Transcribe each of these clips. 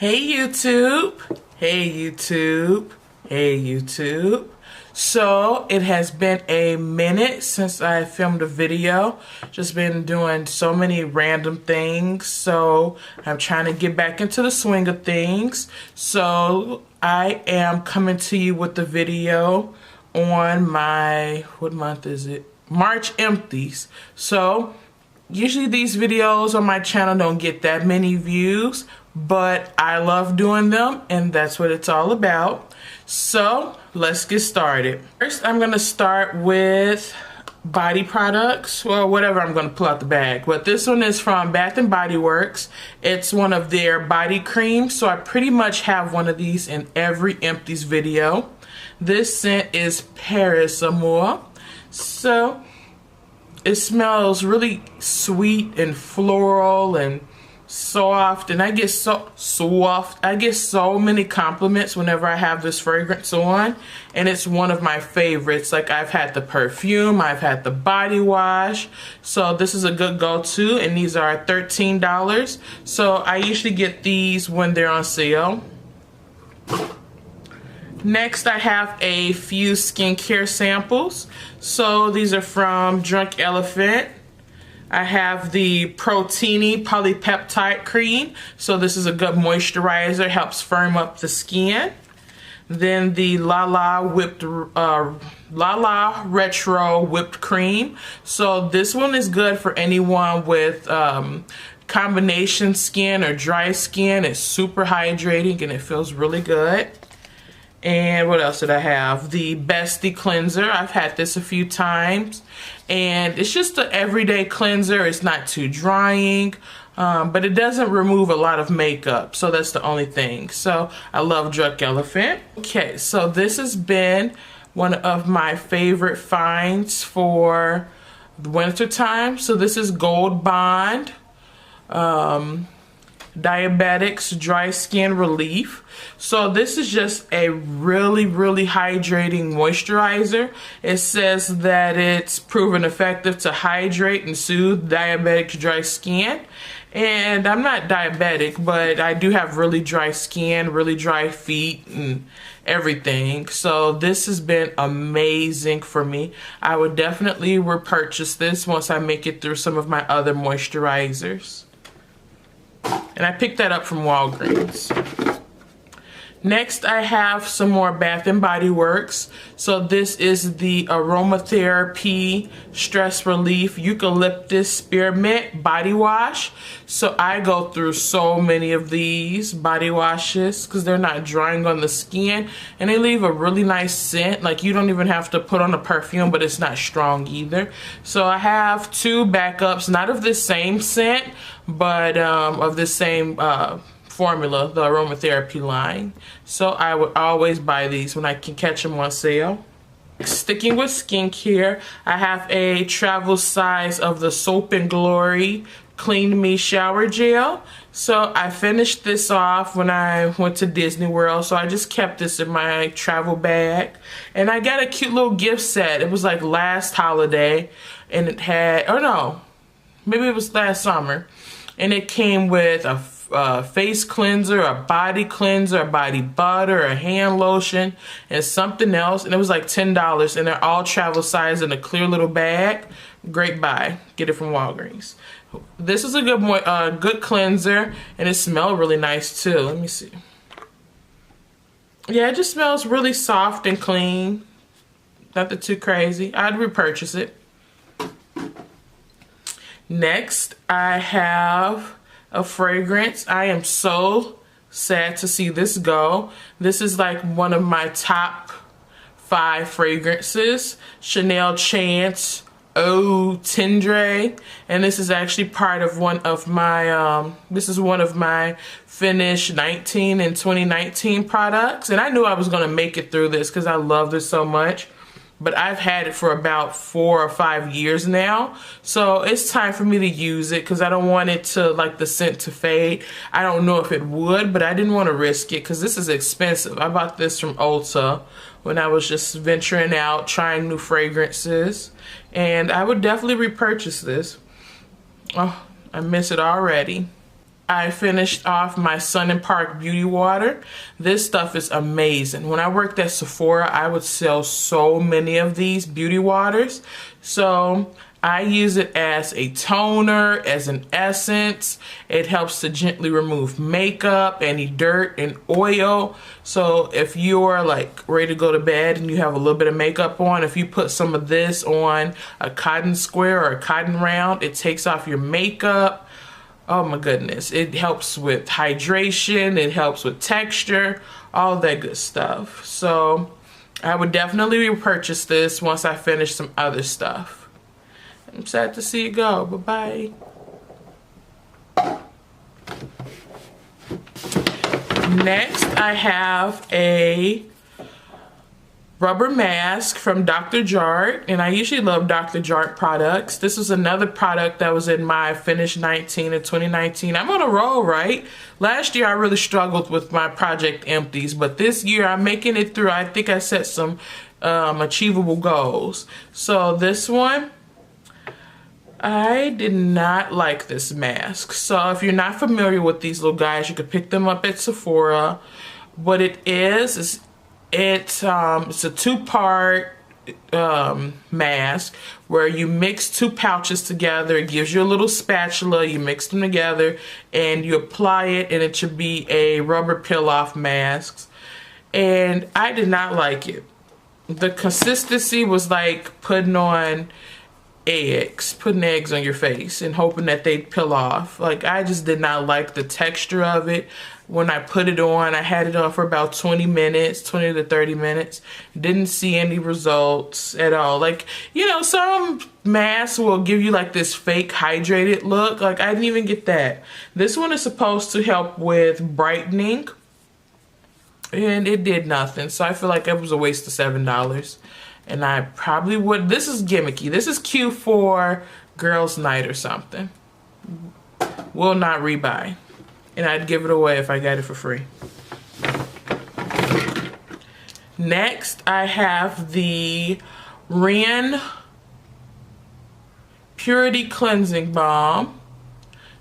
Hey YouTube, hey YouTube, hey YouTube. So it has been a minute since I filmed a video. Just been doing so many random things. So I'm trying to get back into the swing of things. So I am coming to you with the video on my, what month is it? March Empties. So usually these videos on my channel don't get that many views, but I love doing them and that's what it's all about. So let's get started. First, I'm gonna start with body products. Well, whatever, I'm gonna pull out the bag. But this one is from Bath and Body Works. It's one of their body creams. So I pretty much have one of these in every Empties video. This scent is Perfect-Mocha. So it smells really sweet and floral and soft, and I get I get so many compliments whenever I have this fragrance on, and it's one of my favorites. Like, I've had the perfume, I've had the body wash, so this is a good go-to, and these are $13. So I usually get these when they're on sale. Next, I have a few skincare samples. So these are from Drunk Elephant. I have the Protini Polypeptide Cream. So this is a good moisturizer, helps firm up the skin. Then the La Retro Whipped Cream. So this one is good for anyone with combination skin or dry skin. It's super hydrating and it feels really good. And what else did I have? The Bestie Cleanser. I've had this a few times. And it's just an everyday cleanser. It's not too drying. But it doesn't remove a lot of makeup. So that's the only thing. So I love Drunk Elephant. Okay, so this has been one of my favorite finds for the winter time. So this is Gold Bond. Diabetics Dry Skin Relief. So this is just a really hydrating moisturizer. It says that it's proven effective to hydrate and soothe diabetic dry skin. And I'm not diabetic, but I do have really dry skin, really dry feet and everything. So this has been amazing for me. I would definitely repurchase this once I make it through some of my other moisturizers. And I picked that up from Walgreens. Next, I have some more Bath and Body Works. So this is the Aromatherapy Stress Relief Eucalyptus Spearmint Body Wash. So I go through so many of these body washes because they're not drying on the skin. And they leave a really nice scent. Like, you don't even have to put on a perfume, but it's not strong either. So I have two backups, not of the same scent, but of the same formula, the aromatherapy line. So I would always buy these when I can catch them on sale. Sticking with skincare, I have a travel size of the Soap and Glory Clean Me Shower Gel. So I finished this off when I went to Disney World, so I just kept this in my travel bag. And I got a cute little gift set. It was like last holiday, and it had, oh no, maybe it was last summer. And it came with a face cleanser, a body cleanser, a body butter, a hand lotion, and something else. And it was like $10. And they're all travel size in a clear little bag. Great buy. Get it from Walgreens. This is a good cleanser, and it smells really nice too. Let me see. Yeah, it just smells really soft and clean. Nothing too crazy. I'd repurchase it. Next, I have a fragrance. I am so sad to see this go. This is like one of my top 5 fragrances. Chanel Chance Eau Tendre. And this is actually part of one of my, this is one of my Finish 19 and 2019 products. And I knew I was going to make it through this because I love this so much. But I've had it for about 4 or 5 years now. So it's time for me to use it because I don't want it to, like, the scent to fade. I don't know if it would, but I didn't want to risk it because this is expensive. I bought this from Ulta when I was just venturing out, trying new fragrances. And I would definitely repurchase this. Oh, I miss it already. I finished off my Sun and Park Beauty Water. This stuff is amazing. When I worked at Sephora, I would sell so many of these beauty waters. So I use it as a toner, as an essence. It helps to gently remove makeup, any dirt and oil. So if you're like ready to go to bed and you have a little bit of makeup on, if you put some of this on a cotton square or a cotton round, it takes off your makeup. Oh my goodness. It helps with hydration. It helps with texture, all that good stuff. So I would definitely repurchase this once I finish some other stuff. I'm sad to see it go. Bye-bye. Next, I have a rubber mask from Dr. Jart, and I usually love Dr. Jart products. This was another product that was in my Finish 19 in 2019. I'm on a roll, right? Last year, I really struggled with my project Empties, but this year, I'm making it through. I think I set some achievable goals. So this one, I did not like this mask. So if you're not familiar with these little guys, you could pick them up at Sephora. What it is it's a two-part mask where you mix two pouches together. It gives you a little spatula. You mix them together and you apply it, and it should be a rubber peel-off mask. And I did not like it. The consistency was like putting eggs on your face and hoping that they'd peel off. Like, I just did not like the texture of it. When I put it on, I had it on for about 20 to 30 minutes. Didn't see any results at all. Like, you know, some masks will give you like this fake hydrated look. Like, I didn't even get that. This one is supposed to help with brightening, and it did nothing. So I feel like it was a waste of $7. And I probably would. This is gimmicky. This is cute for girls' night or something. Will not rebuy. And I'd give it away if I got it for free. Next, I have the Ren Purity Cleansing Balm.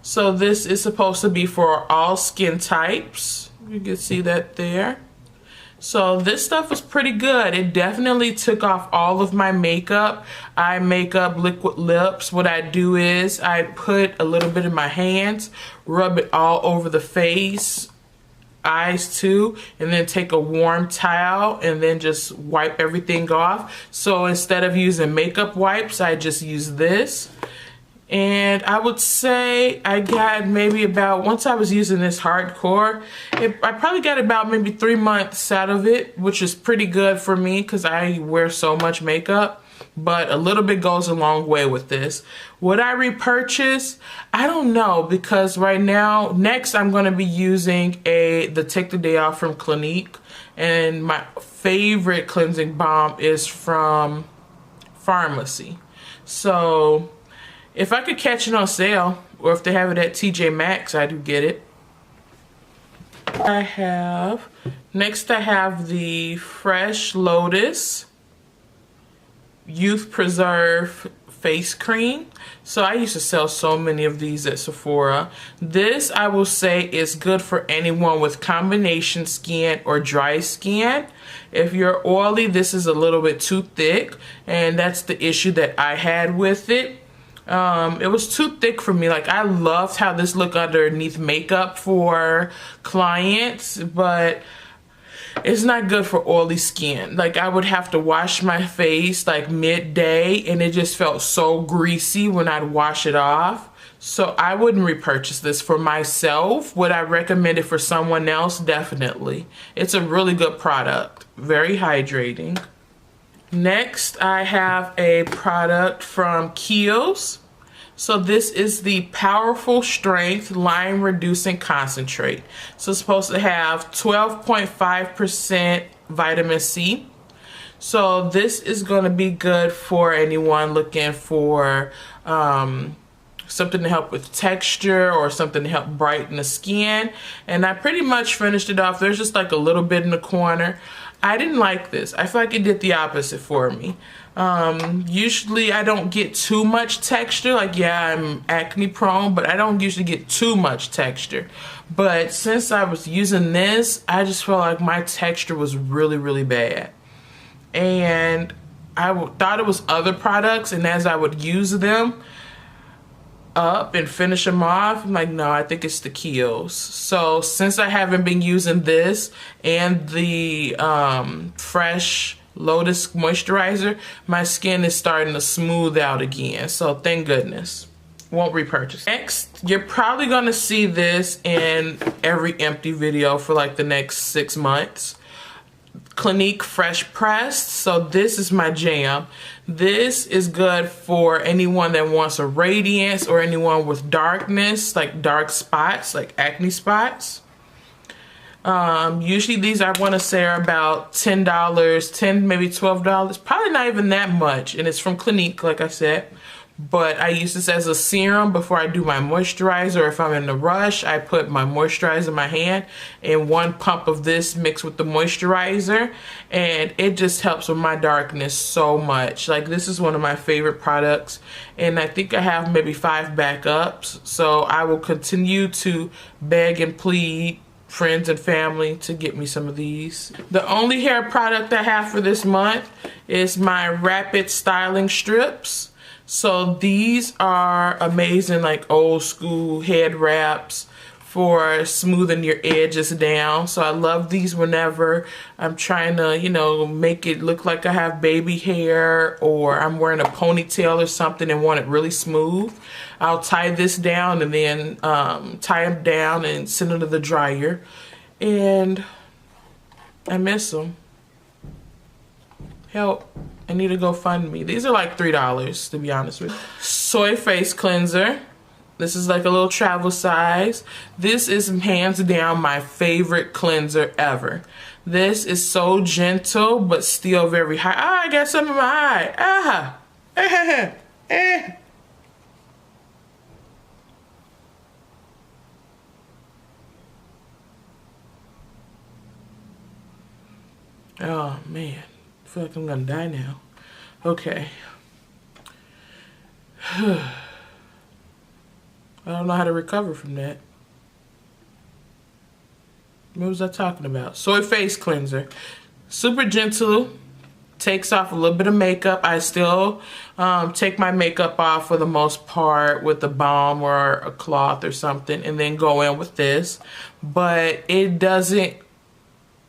So this is supposed to be for all skin types. You can see that there. So this stuff was pretty good. It definitely took off all of my makeup. I make up liquid lips. What I do is I put a little bit in my hands, rub it all over the face, eyes too, and then take a warm towel and then just wipe everything off. So instead of using makeup wipes, I just use this. And I would say I got maybe about, once I was using this hardcore, I probably got about maybe 3 months out of it, which is pretty good for me because I wear so much makeup. But a little bit goes a long way with this. Would I repurchase? I don't know, because right now, next I'm going to be using the Take the Day Off from Clinique. And my favorite cleansing balm is from Pharmacy. So if I could catch it on sale, or if they have it at TJ Maxx, I do get it. Next I have the Fresh Lotus Youth Preserve Face Cream. So I used to sell so many of these at Sephora. This, I will say, is good for anyone with combination skin or dry skin. If you're oily, this is a little bit too thick, and that's the issue that I had with it. It was too thick for me. Like, I loved how this looked underneath makeup for clients, but it's not good for oily skin. Like, I would have to wash my face like midday, and it just felt so greasy when I'd wash it off. So I wouldn't repurchase this for myself. Would I recommend it for someone else? Definitely. It's a really good product. Very hydrating. Next, I have a product from Kiehl's. So this is the Powerful Strength Line Reducing Concentrate. So it's supposed to have 12.5% vitamin C. So this is going to be good for anyone looking for something to help with texture or something to help brighten the skin. And I pretty much finished it off. There's just like a little bit in the corner. I didn't like this. I feel like it did the opposite for me. Usually I don't get too much texture. Like, yeah, I'm acne prone, but I don't usually get too much texture. But since I was using this, I just felt like my texture was really, really bad. And I thought it was other products, and as I would use them up and finish them off, I'm like, no, I think it's the Kiehl's. So since I haven't been using this and the Fresh Lotus moisturizer, my skin is starting to smooth out again. So thank goodness. Won't repurchase. Next, you're probably gonna see this in every empty video for like the next 6 months. Clinique Fresh Pressed. So this is my jam. This is good for anyone that wants a radiance or anyone with darkness, like dark spots, like acne spots. Usually these, I want to say, are about $10, $10, maybe $12. Probably not even that much. And it's from Clinique, like I said. But I use this as a serum before I do my moisturizer. If I'm in a rush, I put my moisturizer in my hand and 1 pump of this mixed with the moisturizer. And it just helps with my darkness so much. Like, this is one of my favorite products. And I think I have maybe 5 backups. So I will continue to beg and plead friends and family to get me some of these. The only hair product I have for this month is my Rapid Styling Strips. So these are amazing, like old school head wraps for smoothing your edges down. So I love these whenever I'm trying to, you know, make it look like I have baby hair, or I'm wearing a ponytail or something and want it really smooth. I'll tie this down and then tie them down and send them to the dryer. And I miss them. Help. I need to go fund me. These are like $3, to be honest with you. Soy Face Cleanser. This is like a little travel size. This is hands down my favorite cleanser ever. This is so gentle, but still very high. Ah, I got some in my eye. Ah. Oh, man. I feel like I'm gonna die now. Okay. I don't know how to recover from that. What was I talking about? Soy Face Cleanser. Super gentle. Takes off a little bit of makeup. I still take my makeup off for the most part with a balm or a cloth or something, and then go in with this. But it doesn't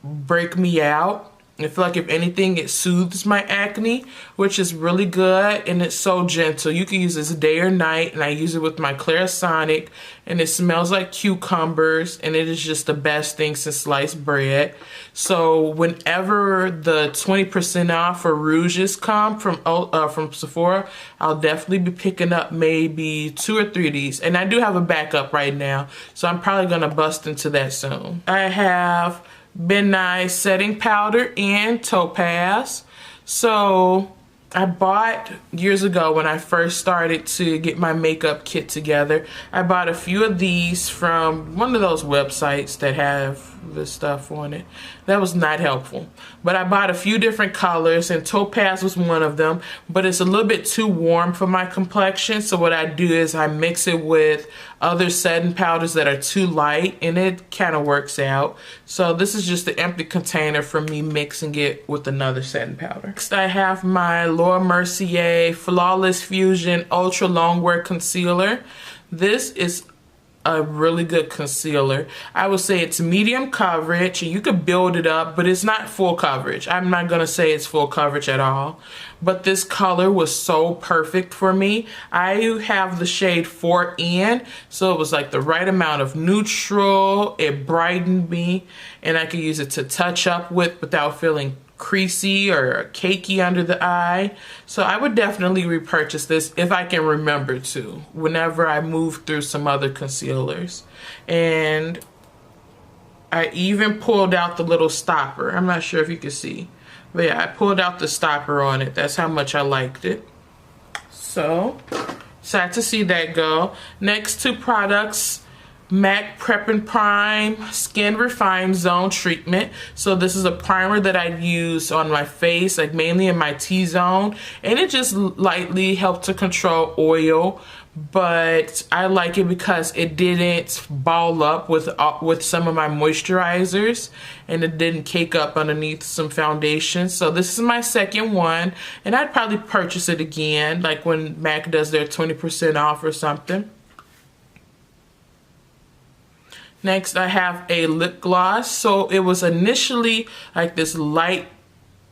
break me out. I feel like if anything, it soothes my acne, which is really good, and it's so gentle. You can use this day or night, and I use it with my Clarisonic, and it smells like cucumbers, and it is just the best thing since sliced bread. So whenever the 20% off for rouges come from Sephora, I'll definitely be picking up maybe 2 or 3 of these. And I do have a backup right now, so I'm probably going to bust into that soon. I have Ben Nye's setting powder and Topaz. So I bought years ago when I first started to get my makeup kit together. I bought a few of these from one of those websites that have the stuff on it. That was not helpful. But I bought a few different colors, and Topaz was one of them. But it's a little bit too warm for my complexion. So what I do is I mix it with other setting powders that are too light, and it kind of works out. So this is just the empty container for me mixing it with another setting powder. Next I have my Laura Mercier Flawless Fusion Ultra Longwear Concealer. This is a really good concealer. I would say it's medium coverage, and you could build it up, but it's not full coverage. I'm not gonna say it's full coverage at all, but this color was so perfect for me. I have the shade 4N, so it was like the right amount of neutral. It brightened me, and I could use it to touch up with without feeling creasy or cakey under the eye. So I would definitely repurchase this if I can remember to, whenever I move through some other concealers. And I even pulled out the little stopper. I'm not sure if you can see, but yeah, I pulled out the stopper on it. That's how much I liked it. So Sad to see that go. Next two products, MAC Prep and Prime Skin Refine Zone Treatment. So this is a primer that I use on my face, like mainly in my T-zone, and it just lightly helped to control oil. But I like it because it didn't ball up with some of my moisturizers, and it didn't cake up underneath some foundation. So this is my second one, and I'd probably purchase it again, like when MAC does their 20% off or something. Next, I have a lip gloss. So it was initially like this light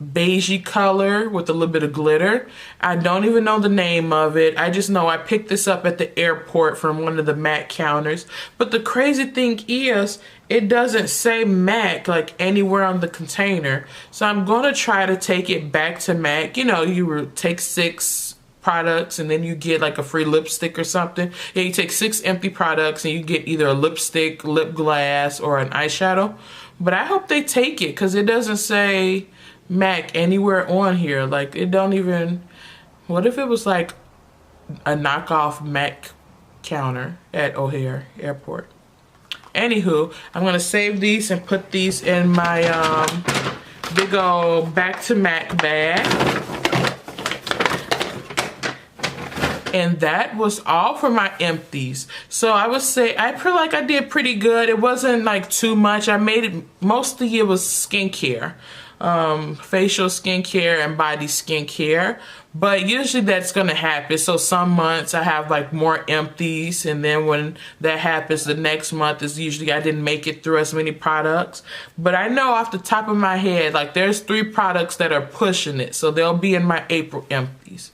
beigey color with a little bit of glitter. I don't even know the name of it. I just know I picked this up at the airport from one of the MAC counters. But the crazy thing is, it doesn't say MAC like anywhere on the container. So I'm gonna try to take it back to MAC. You know, you would take 6 products and then you get like a free lipstick or something. Yeah, you take 6 empty products and you get either a lipstick, lip gloss, or an eyeshadow. But I hope they take it, because it doesn't say MAC anywhere on here. Like, it don't even, what if it was like a knockoff MAC counter at O'Hare Airport? Anywho, I'm gonna save these and put these in my big old back to MAC bag. And that was all for my empties. So I would say I feel like I did pretty good. It wasn't like too much. I made it, mostly it was skincare, facial skincare and body skincare. But usually that's gonna happen. So some months I have like more empties, and then when that happens, the next month is usually I didn't make it through as many products. But I know off the top of my head, like there's 3 products that are pushing it. So they'll be in my April empties.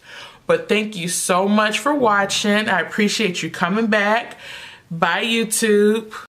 But thank you so much for watching. I appreciate you coming back. Bye, YouTube.